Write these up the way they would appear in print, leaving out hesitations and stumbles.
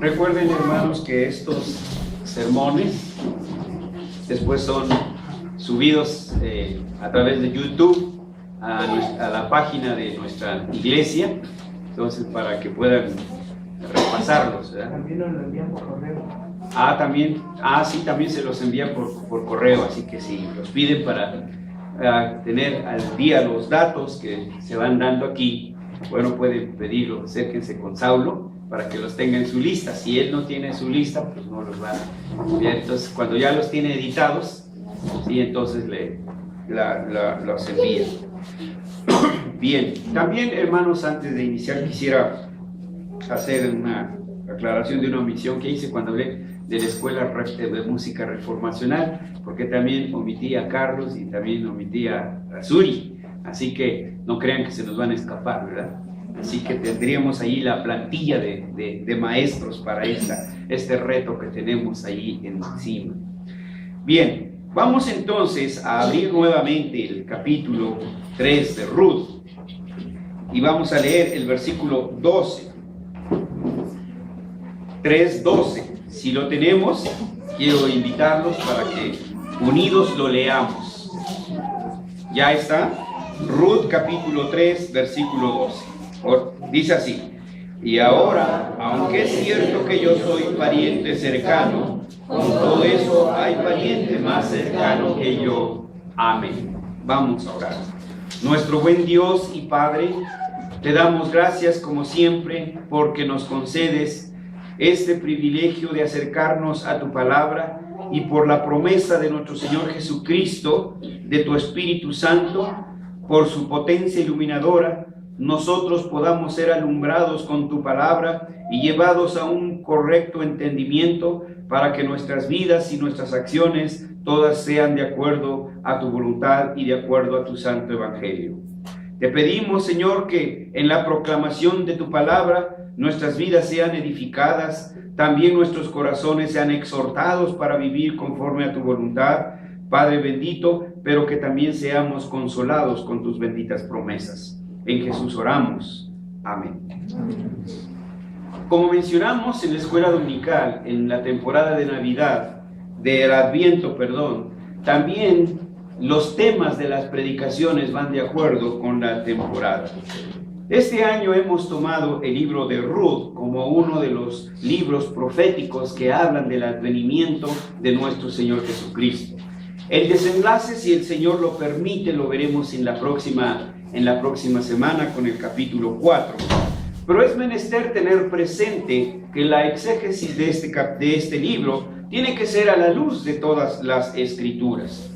Recuerden, hermanos, que estos sermones después son subidos a través de YouTube a la página de nuestra iglesia, entonces para que puedan repasarlos, ¿verdad? También nos lo envían por correo. Sí, también se los envía por correo, así que si los piden para tener al día los datos que se van dando aquí, bueno, pueden pedirlo, acérquense con Saulo para que los tenga en su lista. Si él no tiene su lista, pues no los va a enviar. Entonces, cuando ya los tiene editados, sí, entonces los envía. Bien, también, hermanos, antes de iniciar quisiera hacer una aclaración de una omisión que hice cuando hablé de la Escuela de Música Reformacional, porque también omití a Carlos y también omití a Suri, así que no crean que se nos van a escapar, ¿verdad? Así que tendríamos ahí la plantilla de maestros para este reto que tenemos ahí encima. Bien, vamos entonces a abrir nuevamente el capítulo 3 de Ruth y vamos a leer el versículo 12. 3:12. Si lo tenemos, quiero invitarlos para que unidos lo leamos. Ya está. Ruth capítulo 3, versículo 12. Dice así: y ahora, aunque es cierto que yo soy pariente cercano, con todo eso hay pariente más cercano que yo. Amén. Vamos a orar. Nuestro buen Dios y Padre, te damos gracias como siempre porque nos concedes este privilegio de acercarnos a tu palabra y por la promesa de nuestro Señor Jesucristo, de tu Espíritu Santo, por su potencia iluminadora, nosotros podamos ser alumbrados con tu palabra y llevados a un correcto entendimiento para que nuestras vidas y nuestras acciones todas sean de acuerdo a tu voluntad y de acuerdo a tu santo evangelio. Te pedimos, Señor, que en la proclamación de tu palabra nuestras vidas sean edificadas, también nuestros corazones sean exhortados para vivir conforme a tu voluntad, Padre bendito, pero que también seamos consolados con tus benditas promesas. En Jesús oramos. Amén. Como mencionamos en la escuela dominical, en la temporada de Navidad, del Adviento, también los temas de las predicaciones van de acuerdo con la temporada. Este año hemos tomado el libro de Ruth como uno de los libros proféticos que hablan del advenimiento de nuestro Señor Jesucristo. El desenlace, si el Señor lo permite, lo veremos en la próxima semana con el capítulo 4. Pero es menester tener presente que la exégesis de este libro tiene que ser a la luz de todas las Escrituras.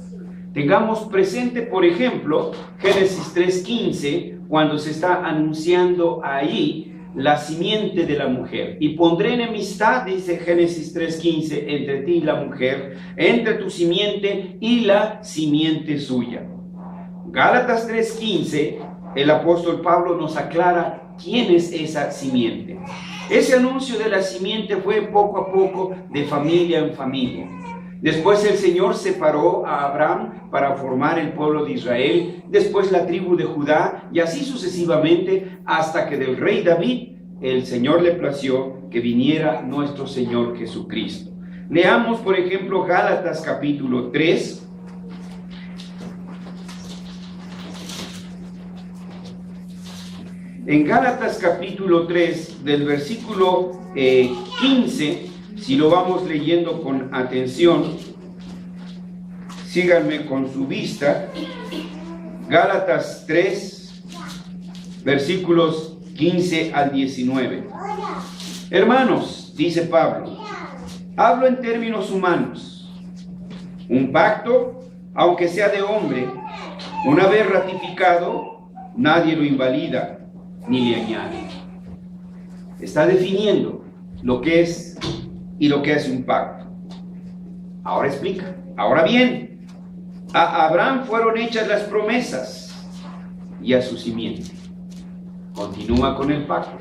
Tengamos presente, por ejemplo, Génesis 3:15, cuando se está anunciando ahí la simiente de la mujer. Y pondré enemistad, dice Génesis 3:15, entre ti y la mujer, entre tu simiente y la simiente suya. Gálatas 3:15, el apóstol Pablo nos aclara quién es esa simiente. Ese anuncio de la simiente fue poco a poco de familia en familia. Después el Señor separó a Abraham para formar el pueblo de Israel, después la tribu de Judá y así sucesivamente hasta que del rey David el Señor le plació que viniera nuestro Señor Jesucristo. Leamos por ejemplo Gálatas capítulo 3. En Gálatas capítulo 3 del versículo 15, si lo vamos leyendo con atención, síganme con su vista. Gálatas 3, versículos 15 al 19. Hermanos, dice Pablo, hablo en términos humanos. Un pacto, aunque sea de hombre, una vez ratificado, nadie lo invalida ni le añade. Está definiendo lo que es y lo que es un pacto. Ahora explica. Ahora bien, a Abraham fueron hechas las promesas y a su simiente. Continúa con el pacto.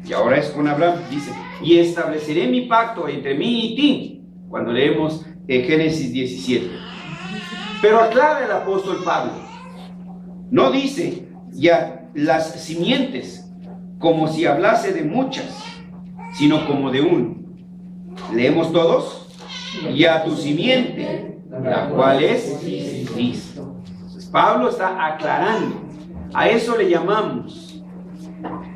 Y ahora es con Abraham. Dice, y estableceré mi pacto entre mí y ti. Cuando leemos Génesis 17. Pero aclara el apóstol Pablo. No dice ya las simientes como si hablase de muchas, sino como de uno. Leemos todos. Y a tu simiente, la cual es Cristo. Entonces, Pablo está aclarando. A eso le llamamos,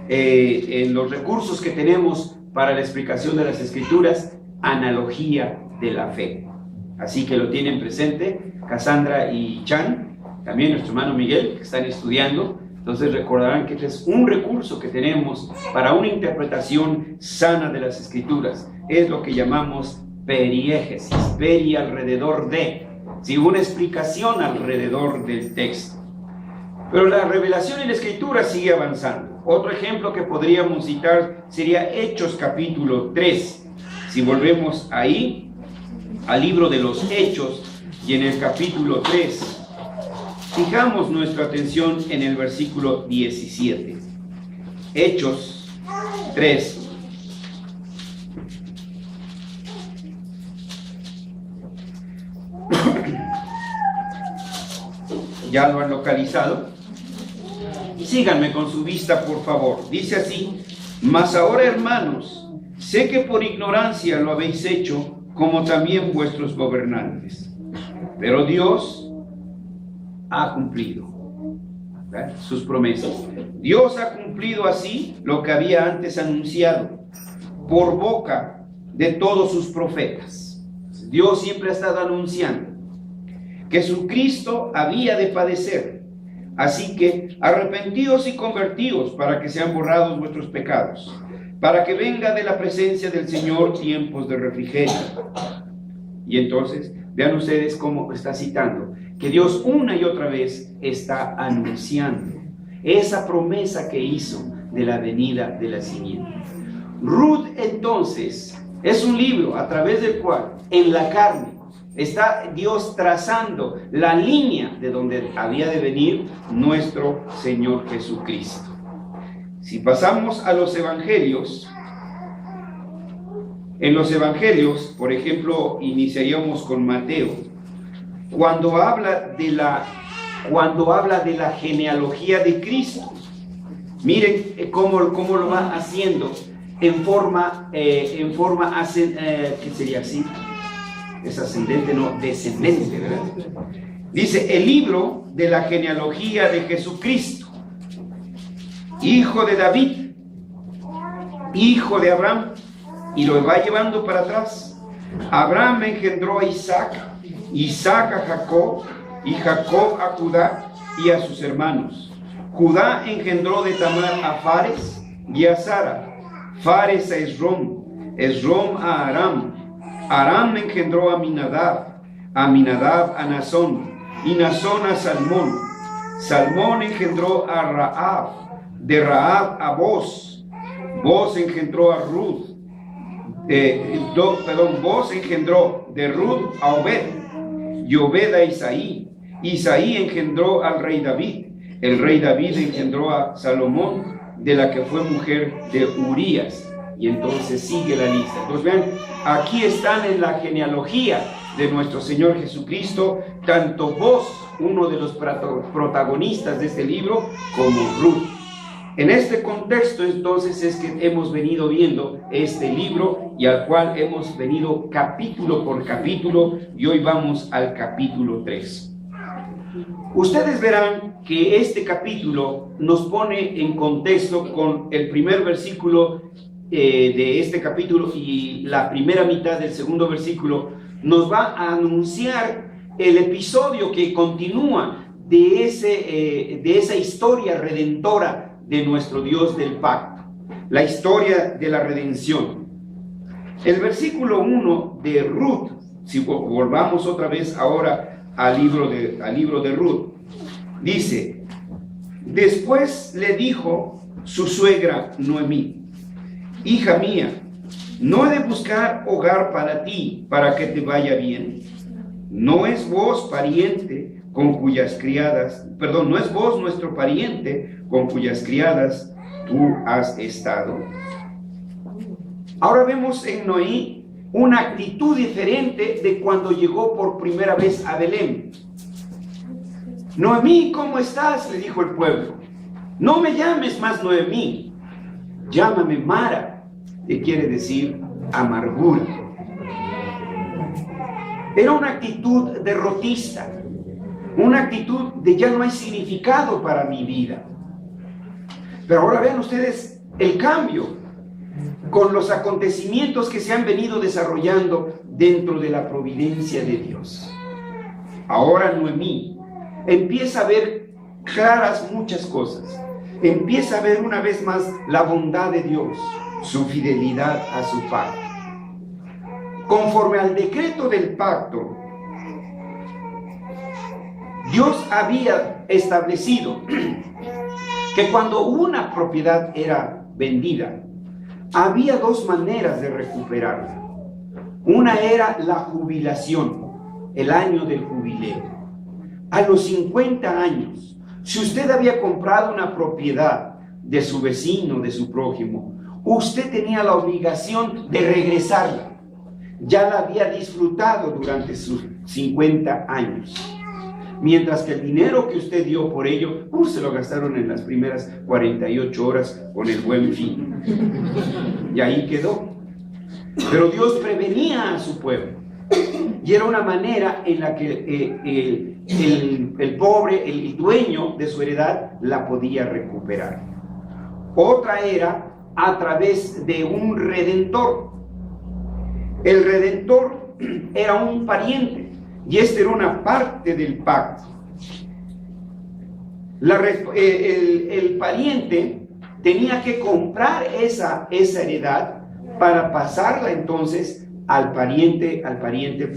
en los recursos que tenemos para la explicación de las Escrituras, analogía de la fe. Así que lo tienen presente Cassandra y Chan, también nuestro hermano Miguel, que están estudiando. Entonces recordarán que este es un recurso que tenemos para una interpretación sana de las Escrituras. Es lo que llamamos periégesis, peri alrededor de, ¿sí? Una explicación alrededor del texto. Pero la revelación en la Escritura sigue avanzando. Otro ejemplo que podríamos citar sería Hechos capítulo 3. Si volvemos ahí, al libro de los Hechos, y en el capítulo 3, fijamos nuestra atención en el versículo 17. Hechos 3. ¿Ya lo han localizado? Síganme con su vista, por favor. Dice así: mas ahora, hermanos, sé que por ignorancia lo habéis hecho, como también vuestros gobernantes. Pero Dios ha cumplido, ¿verdad?, sus promesas. Dios ha cumplido así lo que había antes anunciado por boca de todos sus profetas. Dios siempre ha estado anunciando que su Cristo había de padecer. Así que arrepentidos y convertidos para que sean borrados vuestros pecados, para que venga de la presencia del Señor tiempos de refrigerio. Y entonces, vean ustedes cómo está citando, que Dios una y otra vez está anunciando esa promesa que hizo de la venida de la simiente. Ruth, entonces, es un libro a través del cual, en la carne, está Dios trazando la línea de donde había de venir nuestro Señor Jesucristo. Si pasamos a los evangelios, en los evangelios, por ejemplo, iniciaríamos con Mateo, cuando habla de la genealogía de Cristo. Miren cómo lo va haciendo en forma ¿qué sería así? Es ascendente, no, descendente, ¿verdad? Dice, el libro de la genealogía de Jesucristo, hijo de David, hijo de Abraham, y lo va llevando para atrás. Abraham engendró a Isaac, Isaac a Jacob, y Jacob a Judá y a sus hermanos. Judá engendró de Tamar a Fares y a Sara, Fares a Esrom, Esrom a Aram, Aram engendró a Aminadab, Aminadab a Nazón, y Nazón a Salmón. Salmón engendró a Rahab, de Rahab a Boz. Boz engendró a Ruth. Boz engendró de Ruth a Obed, y Obed a Isaí. Isaí engendró al rey David. El rey David engendró a Salomón, de la que fue mujer de Urías. Y entonces sigue la lista. Entonces vean, aquí están en la genealogía de nuestro Señor Jesucristo, tanto Boz, uno de los protagonistas de este libro, como Ruth. En este contexto entonces es que hemos venido viendo este libro y al cual hemos venido capítulo por capítulo, y hoy vamos al capítulo 3. Ustedes verán que este capítulo nos pone en contexto con el primer versículo de este capítulo, y la primera mitad del segundo versículo nos va a anunciar el episodio que continúa de esa historia redentora de nuestro Dios del pacto, la historia de la redención. El versículo 1 de Ruth, si volvamos otra vez ahora al libro de Ruth, dice: después le dijo su suegra Noemí: hija mía, ¿no he de buscar hogar para ti, para que te vaya bien? ¿No es vos pariente con cuyas criadas, no es vos nuestro pariente con cuyas criadas tú has estado? Ahora vemos en Noemí una actitud diferente de cuando llegó por primera vez a Belén. Noemí, ¿cómo estás?, le dijo el pueblo. No me llames más Noemí, llámame Mara, que quiere decir amargura. Era una actitud derrotista, una actitud de ya no hay significado para mi vida. Pero ahora vean ustedes el cambio con los acontecimientos que se han venido desarrollando dentro de la providencia de Dios. Ahora Noemí empieza a ver claras muchas cosas. Empieza a ver una vez más la bondad de Dios, su fidelidad a su pacto. Conforme al decreto del pacto, Dios había establecido que cuando una propiedad era vendida, había dos maneras de recuperarla. Una era la jubilación, el año del jubileo. A los 50 años, si usted había comprado una propiedad de su vecino, de su prójimo, usted tenía la obligación de regresarla. Ya la había disfrutado durante sus 50 años. Mientras que el dinero que usted dio por ello, se lo gastaron en las primeras 48 horas con el Buen Fin. Y ahí quedó. Pero Dios prevenía a su pueblo. Y era una manera en la que el pobre, el dueño de su heredad, la podía recuperar. Otra era a través de un redentor. El redentor era un pariente. Y esta era una parte del pacto. El pariente tenía que comprar esa heredad para pasarla entonces al pariente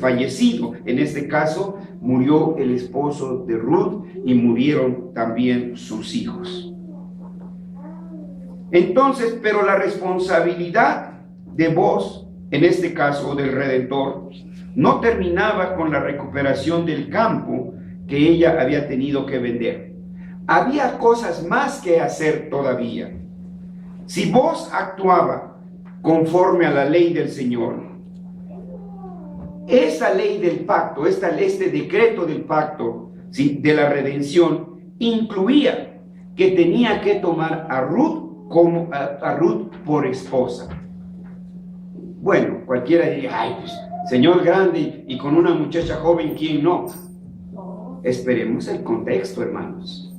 fallecido. En este caso, murió el esposo de Ruth y murieron también sus hijos. Entonces, pero la responsabilidad de Boaz, en este caso del redentor, no terminaba con la recuperación del campo que ella había tenido que vender. Había cosas más que hacer todavía. Si Boaz actuaba conforme a la ley del Señor, esa ley del pacto, este decreto del pacto, ¿sí?, de la redención, incluía que tenía que tomar a Ruth por esposa. Bueno, cualquiera diría, ay, pues, señor grande y con una muchacha joven, ¿quién no? Esperemos el contexto, hermanos.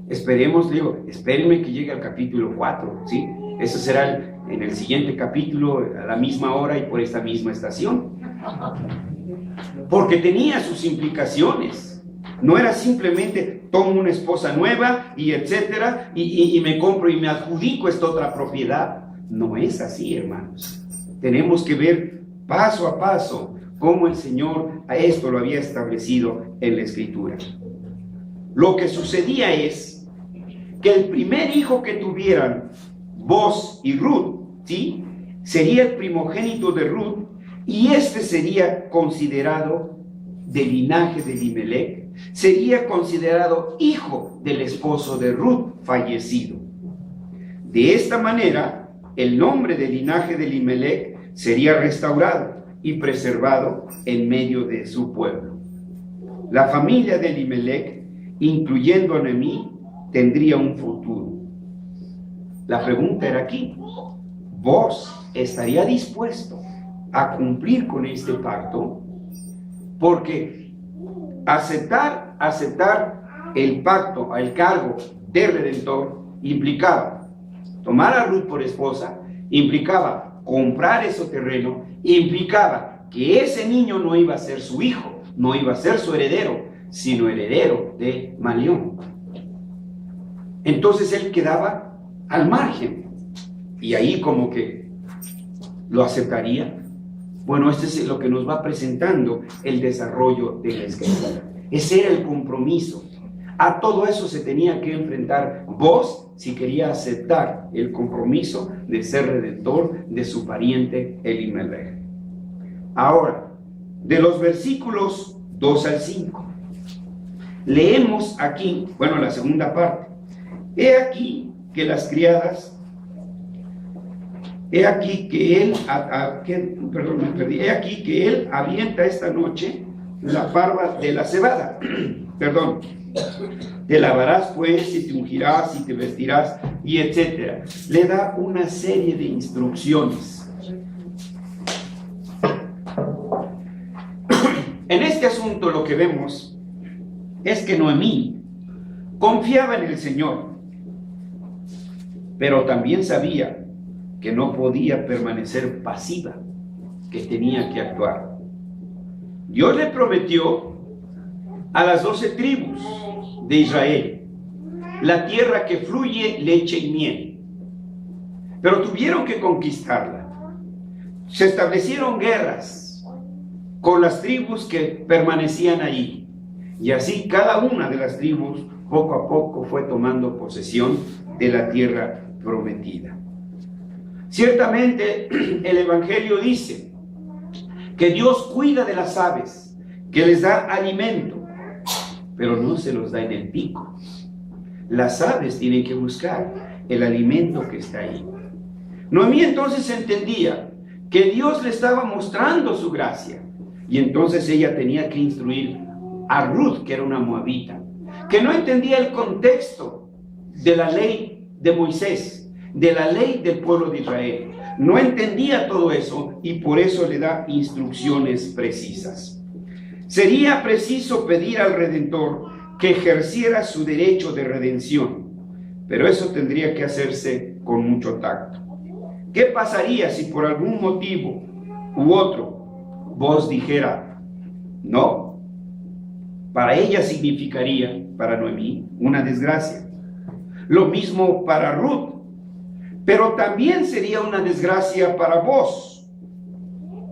Espérenme que llegue al capítulo 4, ¿sí? Eso será en el siguiente capítulo, a la misma hora y por esta misma estación. Porque tenía sus implicaciones. No era simplemente tomo una esposa nueva y etcétera, y me compro y me adjudico esta otra propiedad. No es así, hermanos. Tenemos que ver paso a paso cómo el Señor a esto lo había establecido en la Escritura. Lo que sucedía es que el primer hijo que tuvieran Boaz y Ruth, ¿sí?, sería el primogénito de Ruth, y este sería considerado del linaje de Elimelec, sería considerado hijo del esposo de Ruth fallecido. De esta manera, el nombre del linaje de Elimelec sería restaurado y preservado en medio de su pueblo. La familia de Elimelec, incluyendo a Noemí, tendría un futuro. La pregunta era aquí: ¿Boaz estaría dispuesto a cumplir con este pacto? Porque aceptar el pacto al cargo de redentor implicaba tomar a Ruth por esposa, implicaba comprar ese terreno, implicaba que ese niño no iba a ser su hijo, no iba a ser su heredero, sino heredero de Malión. Entonces él quedaba al margen, y ahí como que lo aceptaría. Bueno, este es lo que nos va presentando el desarrollo de la Escritura. Ese era el compromiso. A todo eso se tenía que enfrentar Boaz si quería aceptar el compromiso de ser redentor de su pariente Elimelec. Ahora, de los versículos 2 al 5, leemos aquí, bueno, la segunda parte. He aquí que las criadas, he aquí que él avienta esta noche la parva de la cebada. Perdón. Te lavarás pues, y te ungirás, y te vestirás, y etcétera. Le da una serie de instrucciones. este asunto lo que vemos es que Noemí confiaba en el Señor, pero también sabía que no podía permanecer pasiva, que tenía que actuar. Dios le prometió a las 12 tribus de Israel la tierra que fluye leche y miel, pero tuvieron que conquistarla. Se establecieron guerras con las tribus que permanecían allí, y así cada una de las tribus poco a poco fue tomando posesión de la tierra prometida. Ciertamente el Evangelio dice que Dios cuida de las aves, que les da alimento, pero no se los da en el pico. Las aves tienen que buscar el alimento que está ahí. Noemí entonces entendía que Dios le estaba mostrando su gracia, y entonces ella tenía que instruir a Ruth, que era una moabita, que no entendía el contexto de la ley de Moisés, de la ley del pueblo de Israel. No entendía todo eso, y por eso le da instrucciones precisas. Sería preciso pedir al Redentor que ejerciera su derecho de redención, pero eso tendría que hacerse con mucho tacto. ¿Qué pasaría si por algún motivo u otro vos dijera no? Para ella significaría, para Noemí, una desgracia. Lo mismo para Ruth, pero también sería una desgracia para vos,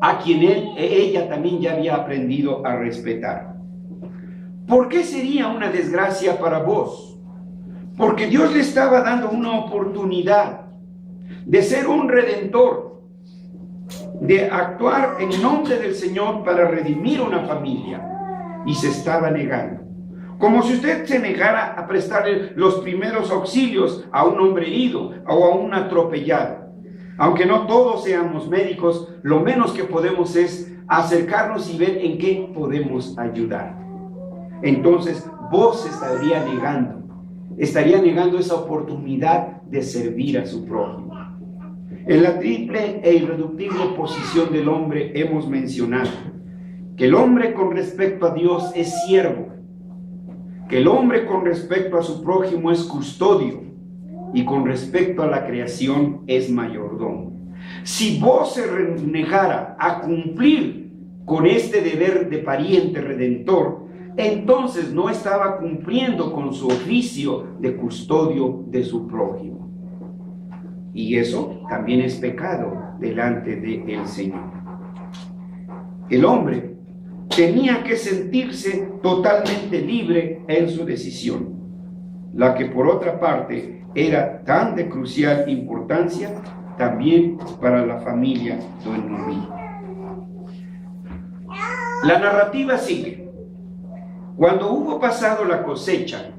a quien ella también ya había aprendido a respetar. ¿Por qué sería una desgracia para vos? Porque Dios le estaba dando una oportunidad de ser un redentor, de actuar en nombre del Señor para redimir una familia, y se estaba negando. Como si usted se negara a prestarle los primeros auxilios a un hombre herido o a un atropellado. Aunque no todos seamos médicos, lo menos que podemos es acercarnos y ver en qué podemos ayudar. Entonces vos estaría negando esa oportunidad de servir a su prójimo. En la triple e irreductible posición del hombre hemos mencionado que el hombre con respecto a Dios es siervo, que el hombre con respecto a su prójimo es custodio, y con respecto a la creación es mayordomo. Si vos se negara a cumplir con este deber de pariente redentor, entonces no estaba cumpliendo con su oficio de custodio de su prójimo. Y eso también es pecado delante del Señor. El hombre tenía que sentirse totalmente libre en su decisión, la que por otra parte era tan de crucial importancia también para la familia de Noemí. La narrativa sigue. Cuando hubo pasado la cosecha,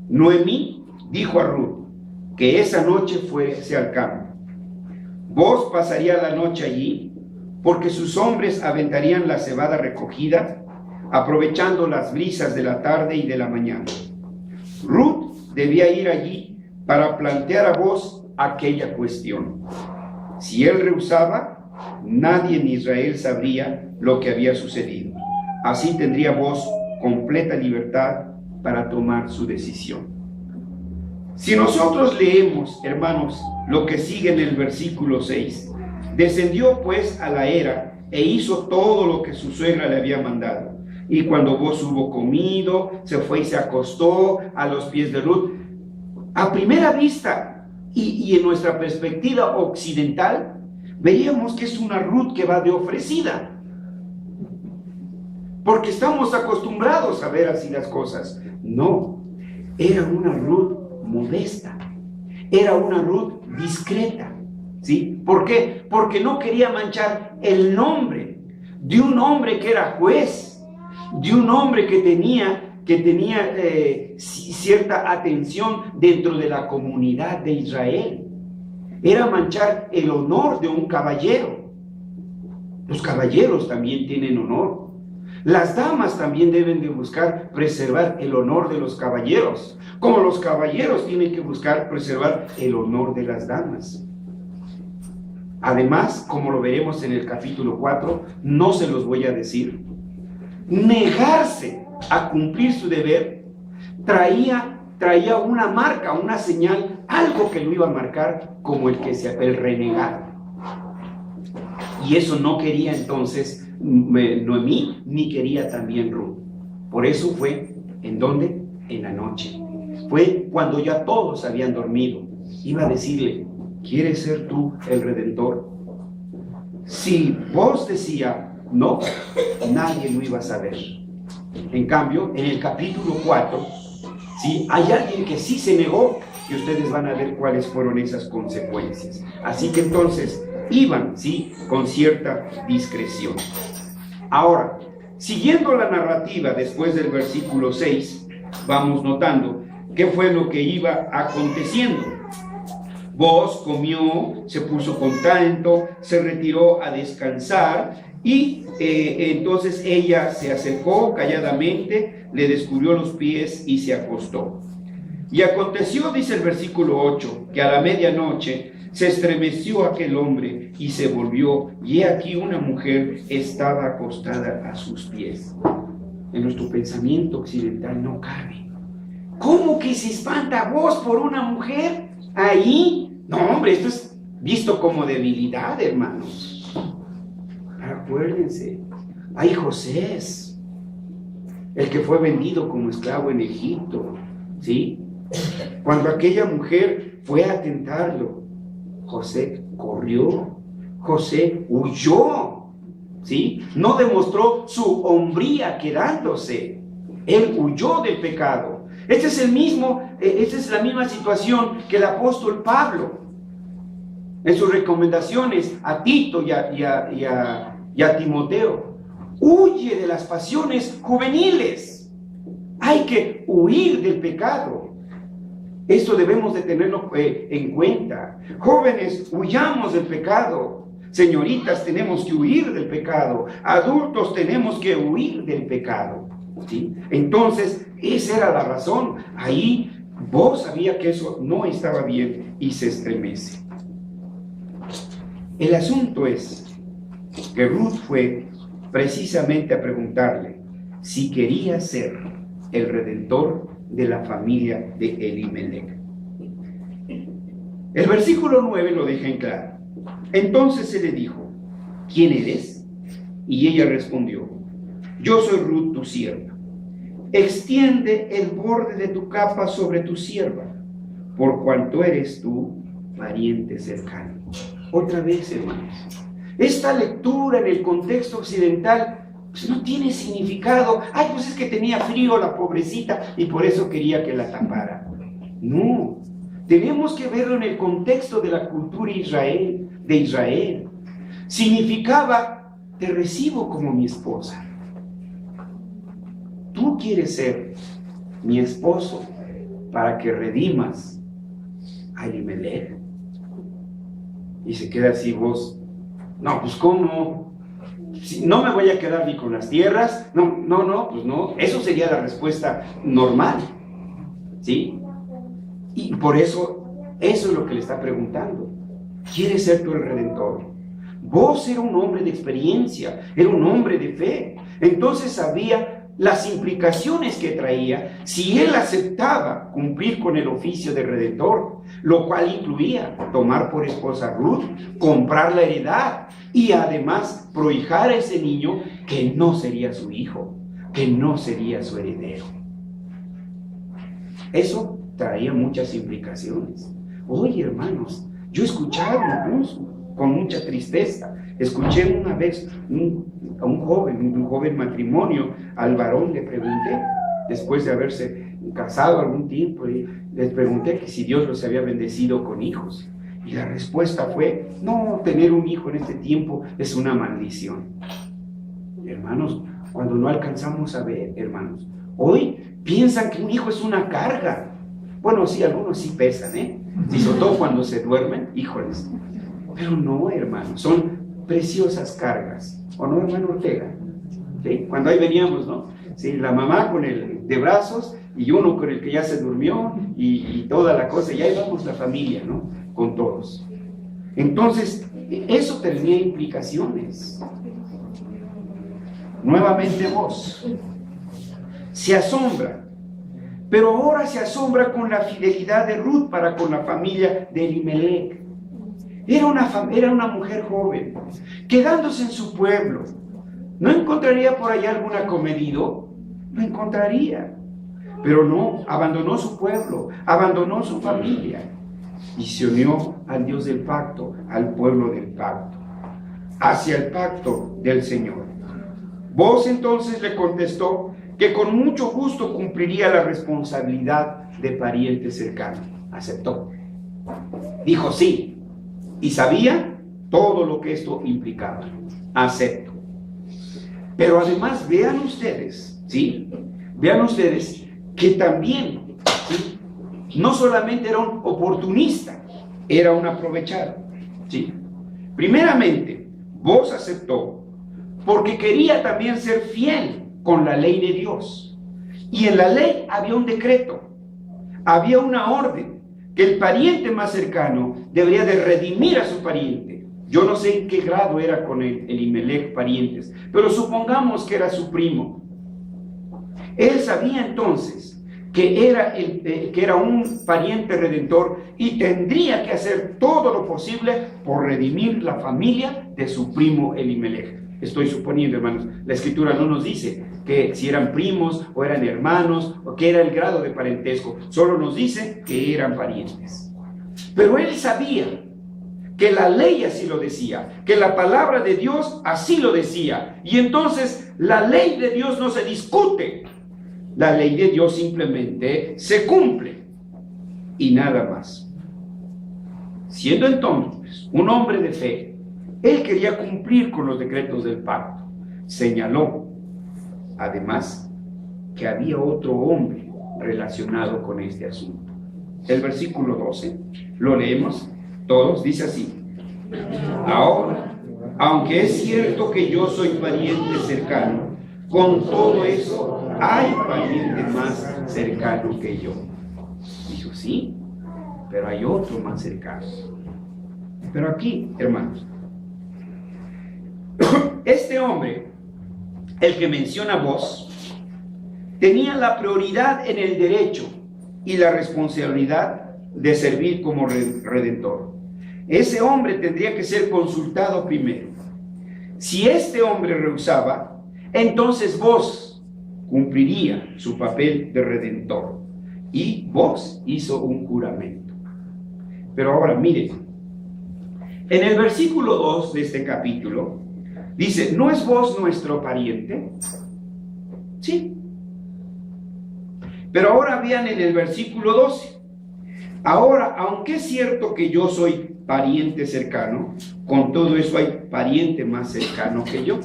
Noemí dijo a Ruth que esa noche fuese al campo. Vos pasarías la noche allí, porque sus hombres aventarían la cebada recogida, aprovechando las brisas de la tarde y de la mañana. Ruth debía ir allí para plantear a vos aquella cuestión. Si él rehusaba, nadie en Israel sabría lo que había sucedido. Así tendría vos completa libertad para tomar su decisión. Si nosotros leemos, hermanos, lo que sigue en el versículo 6, descendió pues a la era e hizo todo lo que su suegra le había mandado. Y cuando vos hubo comido, se fue y se acostó a los pies de Ruth. A primera vista y en nuestra perspectiva occidental, veríamos que es una Ruth que va de ofrecida, porque estamos acostumbrados a ver así las cosas. No, era una Ruth modesta, era una Ruth discreta, ¿sí? ¿Por qué? Porque no quería manchar el nombre de un hombre que era juez, de un hombre que tenía cierta atención dentro de la comunidad de Israel. Era manchar el honor de un caballero. Los caballeros también tienen honor. Las damas también deben de buscar preservar el honor de los caballeros, como los caballeros tienen que buscar preservar el honor de las damas. Además, como lo veremos en el capítulo 4, no se los voy a decir, negarse a cumplir su deber, traía una marca, una señal, algo que lo iba a marcar como el renegado. Y eso no quería entonces Noemí, ni quería también Ruth. Por eso fue, ¿en dónde? En la noche. Fue cuando ya todos habían dormido. Iba a decirle, ¿quieres ser tú el Redentor? Si vos decía no, nadie lo iba a saber. En cambio, en el capítulo 4, ¿sí? Hay alguien que sí se negó, y ustedes van a ver cuáles fueron esas consecuencias. Así que entonces iban, ¿sí?, con cierta discreción. Ahora, siguiendo la narrativa después del versículo 6, vamos notando qué fue lo que iba aconteciendo. Boaz comió, se puso contento, se retiró a descansar y entonces ella se acercó calladamente, le descubrió los pies y se acostó. Y aconteció, dice el versículo 8, que a la medianoche se estremeció aquel hombre y se volvió, y he aquí una mujer estaba acostada a sus pies. En nuestro pensamiento occidental no cabe. ¿Cómo que se espanta vos por una mujer ahí? No, hombre, esto es visto como debilidad, hermanos. Acuérdense, hay José, el que fue vendido como esclavo en Egipto, ¿sí? Cuando aquella mujer fue a tentarlo, José corrió, José huyó, ¿sí? No demostró su hombría quedándose, él huyó del pecado. Esta es la misma situación que el apóstol Pablo en sus recomendaciones a Tito y a Timoteo. Huye de las pasiones juveniles. Hay que huir del pecado. Esto debemos de tenerlo en cuenta. Jóvenes, huyamos del pecado. Señoritas, tenemos que huir del pecado. Adultos, tenemos que huir del pecado, ¿sí? Entonces, esa era la razón. Ahí vos sabía que eso no estaba bien y se estremece. El asunto es que Ruth fue precisamente a preguntarle si quería ser el redentor de la familia de Elimelech. El versículo 9 lo deja en claro. Entonces se le dijo, ¿quién eres? Y ella respondió, yo soy Ruth, tu sierva. Extiende el borde de tu capa sobre tu sierva, por cuanto eres tú pariente cercano. Otra vez, hermanos, esta lectura en el contexto occidental pues no tiene significado. Ay, pues es que tenía frío la pobrecita y por eso quería que la tapara. No, tenemos que verlo en el contexto de la cultura de Israel. Significaba, te recibo como mi esposa. Tú quieres ser mi esposo para que redimas a Elimelech. Y se queda así vos. No, pues ¿cómo? Si no me voy a quedar ni con las tierras. No, pues no. Eso sería la respuesta normal, ¿sí? Y por eso es lo que le está preguntando. ¿Quieres ser tú el redentor? Vos eras un hombre de experiencia, era un hombre de fe. Entonces sabía las implicaciones que traía si él aceptaba cumplir con el oficio de redentor, lo cual incluía tomar por esposa a Ruth, comprar la heredad y además prohijar a ese niño que no sería su hijo, que no sería su heredero. Eso traía muchas implicaciones. Oye, hermanos, yo escuchaba incluso con mucha tristeza, escuché una vez a un joven matrimonio, al varón le pregunté, después de haberse casado algún tiempo, y les pregunté que si Dios los había bendecido con hijos. Y la respuesta fue, no, tener un hijo en este tiempo es una maldición. Hermanos, cuando no alcanzamos a ver, hermanos, hoy piensan que un hijo es una carga. Bueno, sí, algunos sí pesan, y sobre todo cuando se duermen, híjoles. Pero no, hermanos, son preciosas cargas. ¿O no, hermano Ortega? ¿Sí? Cuando ahí veníamos, ¿no? Sí, la mamá con el de brazos y uno con el que ya se durmió y toda la cosa, y ahí vamos la familia, ¿no? Con todos. Entonces, eso tenía implicaciones. nuevamente Booz se asombra, pero ahora se asombra con la fidelidad de Ruth para con la familia de Elimelech. Era una mujer joven, quedándose en su pueblo. ¿No encontraría por allá algún acomedido? Lo encontraría. Pero no, abandonó su pueblo, abandonó su familia y se unió al Dios del pacto, al pueblo del pacto, hacia el pacto del Señor. Booz entonces le contestó que con mucho gusto cumpliría la responsabilidad de pariente cercano. Aceptó. Dijo sí, y sabía todo lo que esto implicaba. Acepto. Pero además vean ustedes, ¿sí? Vean ustedes que también, ¿sí?, no solamente era un oportunista, era un aprovechado, ¿sí? Primeramente, Booz aceptó porque quería también ser fiel con la ley de Dios. Y en la ley había un decreto, había una orden, que el pariente más cercano debería de redimir a su pariente. Yo no sé en qué grado era con Elimelech parientes, pero supongamos que era su primo. Él sabía entonces que era un pariente redentor y tendría que hacer todo lo posible por redimir la familia de su primo Elimelech. Estoy suponiendo, hermanos, la Escritura no nos dice que si eran primos o eran hermanos o que era el grado de parentesco, solo nos dice que eran parientes. Pero él sabía que la ley así lo decía, que la palabra de Dios así lo decía, y entonces la ley de Dios no se discute, la ley de Dios simplemente se cumple y nada más. Siendo entonces un hombre de fe, él quería cumplir con los decretos del pacto. Señaló, además, que había otro hombre relacionado con este asunto. El versículo 12, lo leemos todos, dice así: ahora, aunque es cierto que yo soy pariente cercano, con todo eso hay pariente más cercano que yo. Dijo, sí, pero hay otro más cercano. Pero aquí, hermanos, este hombre, el que menciona Booz, tenía la prioridad en el derecho y la responsabilidad de servir como redentor. Ese hombre tendría que ser consultado primero. Si este hombre rehusaba, entonces Booz cumpliría su papel de redentor. Y Booz hizo un juramento. Pero ahora miren, en el versículo 2 de este capítulo, dice, ¿no es Booz nuestro pariente? Sí. Pero ahora vean en el versículo 12. Ahora, aunque es cierto que yo soy pariente cercano, con todo eso hay pariente más cercano que yo.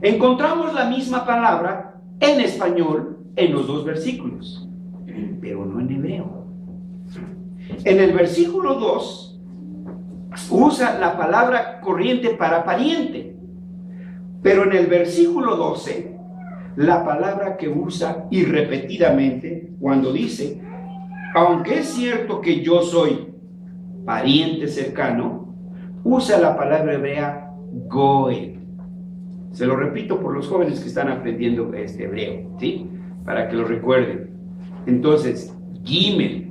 Encontramos la misma palabra en español en los dos versículos, pero no en hebreo. En el versículo 2 usa la palabra corriente para pariente, pero en el versículo 12 la palabra que usa y repetidamente cuando dice, aunque es cierto que yo soy pariente cercano, usa la palabra hebrea goel. Se lo repito por los jóvenes que están aprendiendo este hebreo, ¿sí? Para que lo recuerden. Entonces, gimel,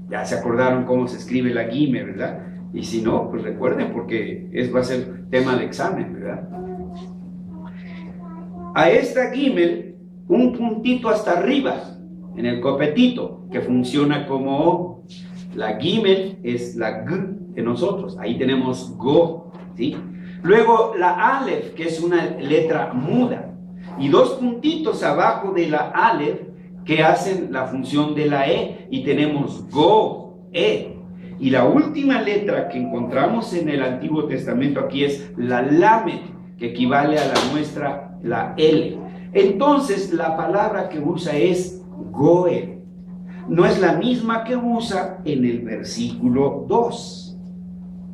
ya se acordaron cómo se escribe la gimel, ¿verdad? Y si no, pues recuerden porque va a ser tema de examen, ¿verdad? A esta gimel, un puntito hasta arriba, en el copetito, que funciona como O. La gimel es la G de nosotros, ahí tenemos Go, ¿sí? Luego la Aleph, que es una letra muda, y dos puntitos abajo de la Aleph que hacen la función de la E, y tenemos Go, E. Y la última letra que encontramos en el Antiguo Testamento aquí es la Lamed, que equivale a la nuestra, la L. Entonces la palabra que usa es Goel. No es la misma que usa en el versículo 2.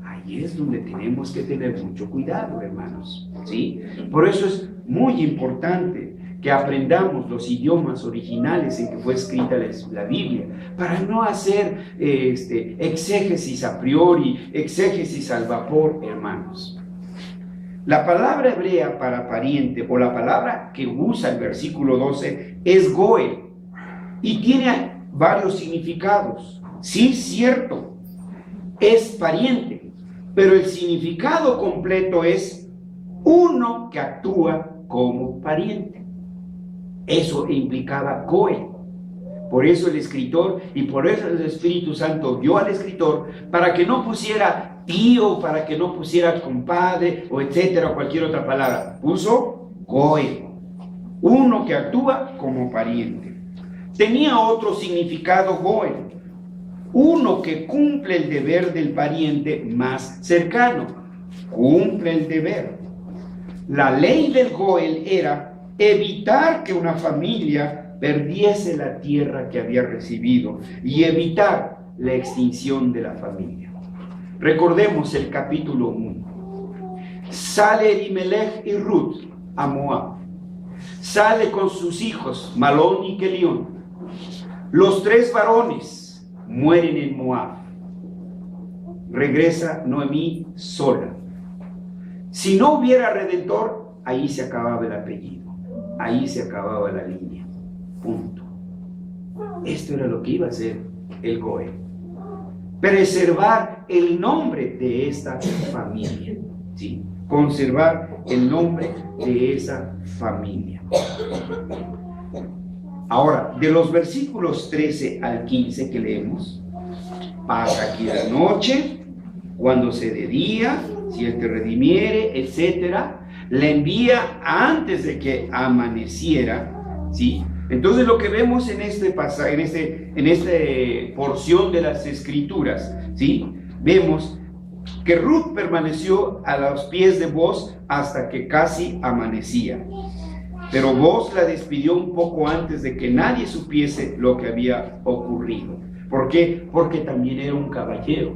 Ahí es donde tenemos que tener mucho cuidado, hermanos, ¿sí? Por eso es muy importante que aprendamos los idiomas originales en que fue escrita la Biblia, para no hacer exégesis a priori, exégesis al vapor, hermanos. La palabra hebrea para pariente, o la palabra que usa el versículo 12, es goel, y tiene varios significados. Sí, cierto, es pariente, pero el significado completo es uno que actúa como pariente. Eso implicaba goel. Por eso el escritor, y por eso el Espíritu Santo dio al escritor para que no pusiera tío, para que no pusiera compadre, o etcétera, o cualquier otra palabra. Puso goel, uno que actúa como pariente. Tenía otro significado goel, uno que cumple el deber del pariente más cercano. Cumple el deber. La ley del goel era evitar que una familia perdiese la tierra que había recibido y evitar la extinción de la familia. Recordemos el capítulo 1. Sale Elimelech y Ruth a Moab. Sale con sus hijos, Malón y Kelión. Los 3 varones mueren en Moab. Regresa Noemí sola. Si no hubiera redentor, ahí se acababa el apellido, ahí se acababa la línea. Punto. Esto era lo que iba a hacer el goel. Preservar el nombre de esta familia. ¿Sí? Conservar el nombre de esa familia. Ahora, de los versículos 13 al 15 que leemos, pasa aquí la noche, cuando se de día, si él te redimiere, etcétera, le envía antes de que amaneciera, ¿sí? Entonces lo que vemos en este pasaje, en esta porción de las Escrituras, ¿sí? Vemos que Ruth permaneció a los pies de Booz hasta que casi amanecía. Pero Booz la despidió un poco antes de que nadie supiese lo que había ocurrido. ¿Por qué? Porque también era un caballero,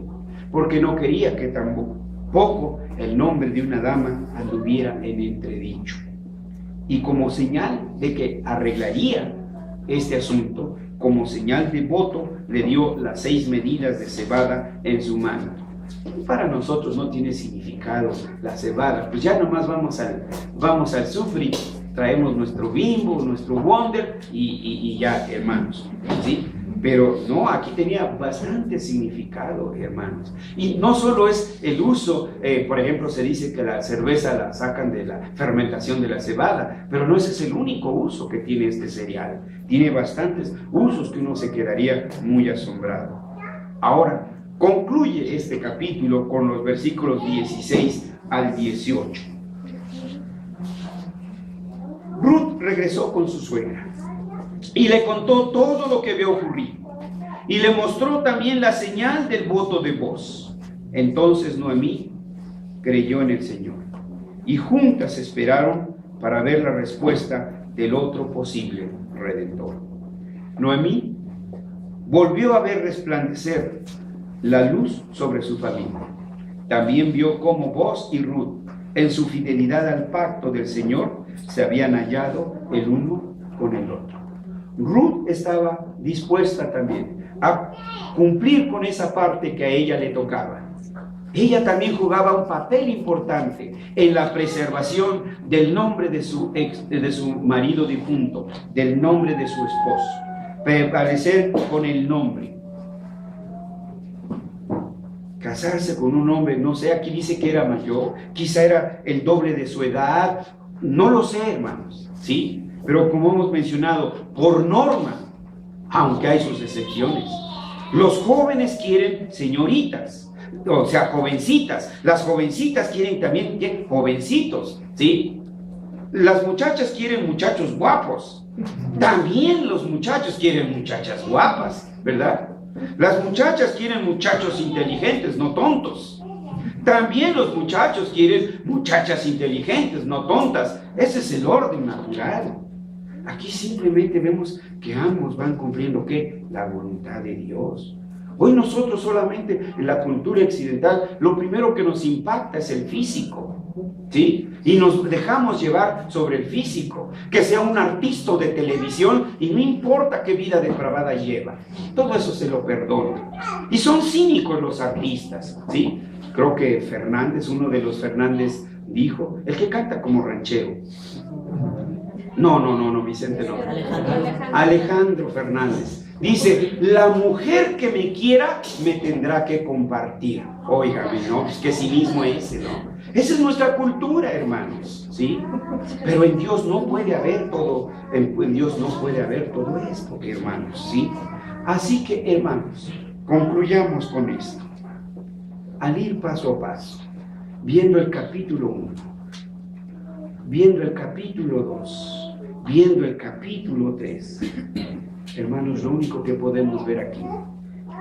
porque no quería que tampoco el nombre de una dama anduviera en entredicho. Y como señal de que arreglaría este asunto, como señal de voto, le dio las 6 medidas de cebada en su mano. Para nosotros no tiene significado la cebada, pues ya nomás vamos al Sufri, traemos nuestro Bimbo, nuestro Wonder y ya, hermanos, ¿sí? Pero no, aquí tenía bastante significado, hermanos. Y no solo es el uso, por ejemplo, se dice que la cerveza la sacan de la fermentación de la cebada, pero no ese es el único uso que tiene este cereal. Tiene bastantes usos que uno se quedaría muy asombrado. Ahora, concluye este capítulo con los versículos 16 al 18. Ruth regresó con su suegra y le contó todo lo que había ocurrido, y le mostró también la señal del voto de Booz. Entonces Noemí creyó en el Señor, y juntas esperaron para ver la respuesta del otro posible redentor. Noemí volvió a ver resplandecer la luz sobre su familia. También vio cómo Booz y Ruth, en su fidelidad al pacto del Señor, se habían hallado el uno con el otro. Ruth estaba dispuesta también a cumplir con esa parte que a ella le tocaba. Ella también jugaba un papel importante en la preservación del nombre de su marido difunto, del nombre de su esposo. Prevalecer con el nombre. Casarse con un hombre, no sé, aquí dice que era mayor, quizá era el doble de su edad, no lo sé, hermanos, ¿sí? Pero como hemos mencionado, por norma, aunque hay sus excepciones, los jóvenes quieren señoritas, o sea, jovencitas. Las jovencitas quieren también jovencitos, ¿sí? Las muchachas quieren muchachos guapos. También los muchachos quieren muchachas guapas, ¿verdad? Las muchachas quieren muchachos inteligentes, no tontos. También los muchachos quieren muchachas inteligentes, no tontas. Ese es el orden natural. Aquí simplemente vemos que ambos van cumpliendo, ¿qué? La voluntad de Dios. Hoy nosotros solamente en la cultura occidental, lo primero que nos impacta es el físico, ¿sí? Y nos dejamos llevar sobre el físico, que sea un artista de televisión y no importa qué vida depravada lleva. Todo eso se lo perdona. Y son cínicos los artistas, ¿sí? Creo que Fernández, uno de los Fernández dijo, el que canta como ranchero. No, Vicente no. Alejandro Fernández. Dice, la mujer que me quiera me tendrá que compartir. Óigame, ¿no? Pues qué cinismo ese, ¿no? Esa es nuestra cultura, hermanos, ¿sí? Pero en Dios no puede haber todo, en Dios no puede haber todo esto, hermanos, ¿sí? Así que, hermanos, concluyamos con esto. Al ir paso a paso, viendo el capítulo 1, viendo el capítulo 2, viendo el capítulo 3, hermanos, lo único que podemos ver aquí,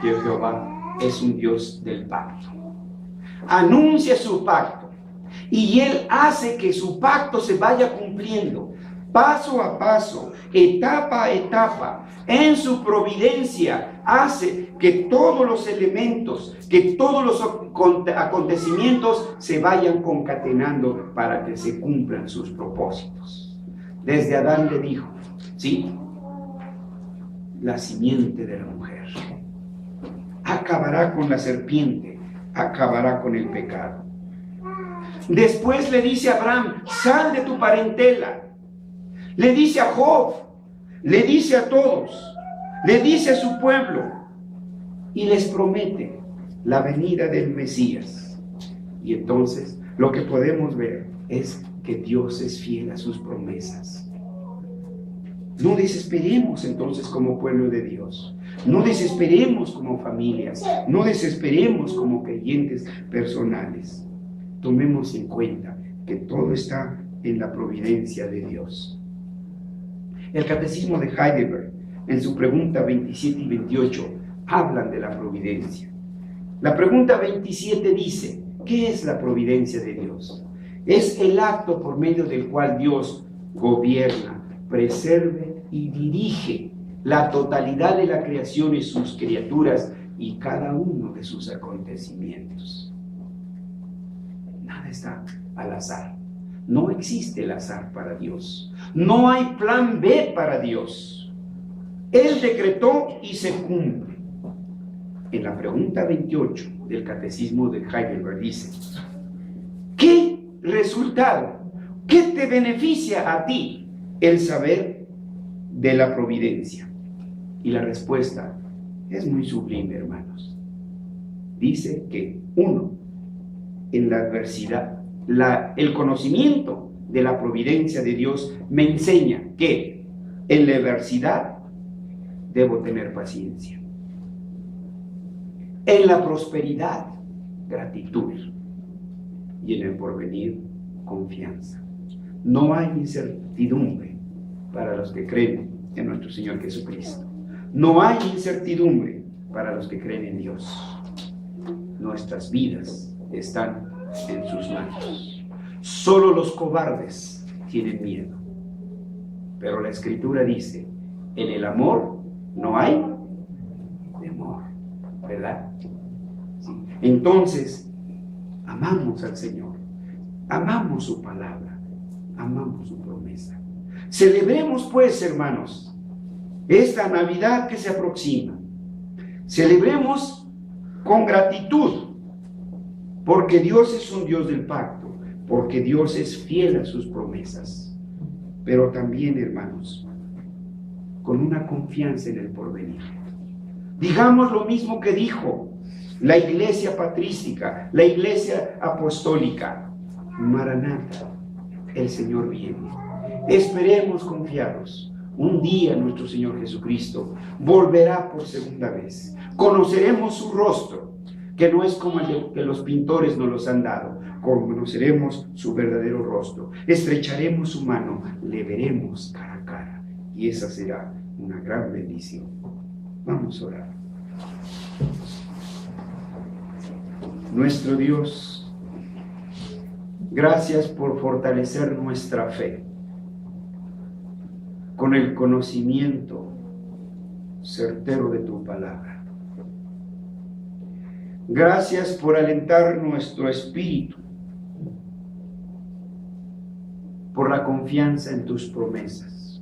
que Jehová es un Dios del pacto. Anuncia su pacto y Él hace que su pacto se vaya cumpliendo, paso a paso, etapa a etapa. En su providencia hace que todos los elementos, que todos los acontecimientos se vayan concatenando para que se cumplan sus propósitos. Desde Adán le dijo, ¿sí?, la simiente de la mujer acabará con la serpiente, acabará con el pecado. Después le dice a Abraham, sal de tu parentela. Le dice a Job, le dice a todos, le dice a su pueblo y les promete la venida del Mesías. Y entonces lo que podemos ver es que Dios es fiel a sus promesas. No desesperemos entonces como pueblo de Dios. No desesperemos como familias. No desesperemos como creyentes personales. Tomemos en cuenta que todo está en la providencia de Dios. El Catecismo de Heidelberg, en su pregunta 27 y 28, hablan de la providencia. La pregunta 27 dice, ¿qué es la providencia de Dios? Es el acto por medio del cual Dios gobierna, preserve y dirige la totalidad de la creación y sus criaturas y cada uno de sus acontecimientos. Nada está al azar. No existe el azar para Dios. No hay plan B para Dios. Él decretó y se cumple. En la pregunta 28 del Catecismo de Heidelberg dice, ¿qué resultado, qué te beneficia a ti el saber de la providencia? Y la respuesta es muy sublime, hermanos. Dice que, uno, en la adversidad, el conocimiento de la providencia de Dios me enseña que en la adversidad debo tener paciencia. En la prosperidad, gratitud. Y en el porvenir, confianza. No hay incertidumbre para los que creen en nuestro Señor Jesucristo. No hay incertidumbre para los que creen en Dios. Nuestras vidas están en sus manos. Solo los cobardes tienen miedo. Pero la Escritura dice, en el amor no hay temor, ¿verdad? Sí. Entonces, amamos al Señor, amamos su palabra, amamos su promesa. Celebremos pues, hermanos, esta Navidad que se aproxima. Celebremos con gratitud, porque Dios es un Dios del pacto, porque Dios es fiel a sus promesas, pero también, hermanos, con una confianza en el porvenir. Digamos lo mismo que dijo la iglesia patrística, la iglesia apostólica: Maranatha, el Señor viene. Esperemos confiados. Un día nuestro Señor Jesucristo volverá por segunda vez. Conoceremos su rostro, que no es como el que los pintores nos los han dado. Conoceremos su verdadero rostro. Estrecharemos su mano, le veremos cara a cara. Y esa será una gran bendición. Vamos a orar. Nuestro Dios, gracias por fortalecer nuestra fe con el conocimiento certero de tu palabra. Gracias por alentar nuestro espíritu, por la confianza en tus promesas.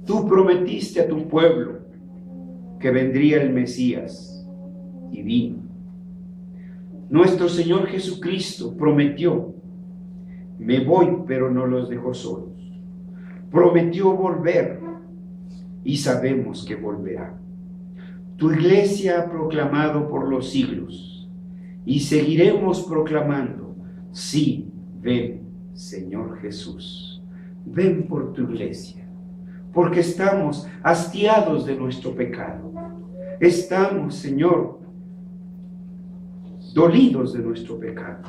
Tú prometiste a tu pueblo que vendría el Mesías y vino. Nuestro Señor Jesucristo prometió: me voy, pero no los dejo solos. Prometió volver y sabemos que volverá. Tu iglesia ha proclamado por los siglos y seguiremos proclamando: sí, ven, Señor Jesús. Ven por tu iglesia, porque estamos hastiados de nuestro pecado. Estamos, Señor, dolidos de nuestro pecado.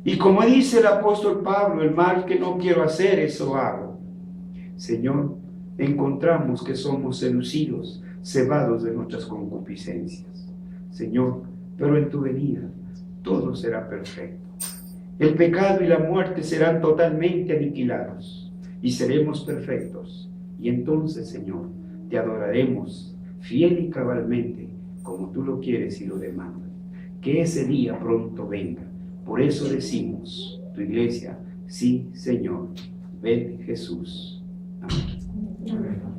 Y como dice el apóstol Pablo, el mal que no quiero hacer, eso hago. Señor, encontramos que somos seducidos, cebados de nuestras concupiscencias. Señor, pero en tu venida todo será perfecto. El pecado y la muerte serán totalmente aniquilados y seremos perfectos. Y entonces, Señor, te adoraremos fiel y cabalmente como tú lo quieres y lo demandas. Que ese día pronto venga. Por eso decimos, tu iglesia: sí, Señor, ven, Jesús. Amén.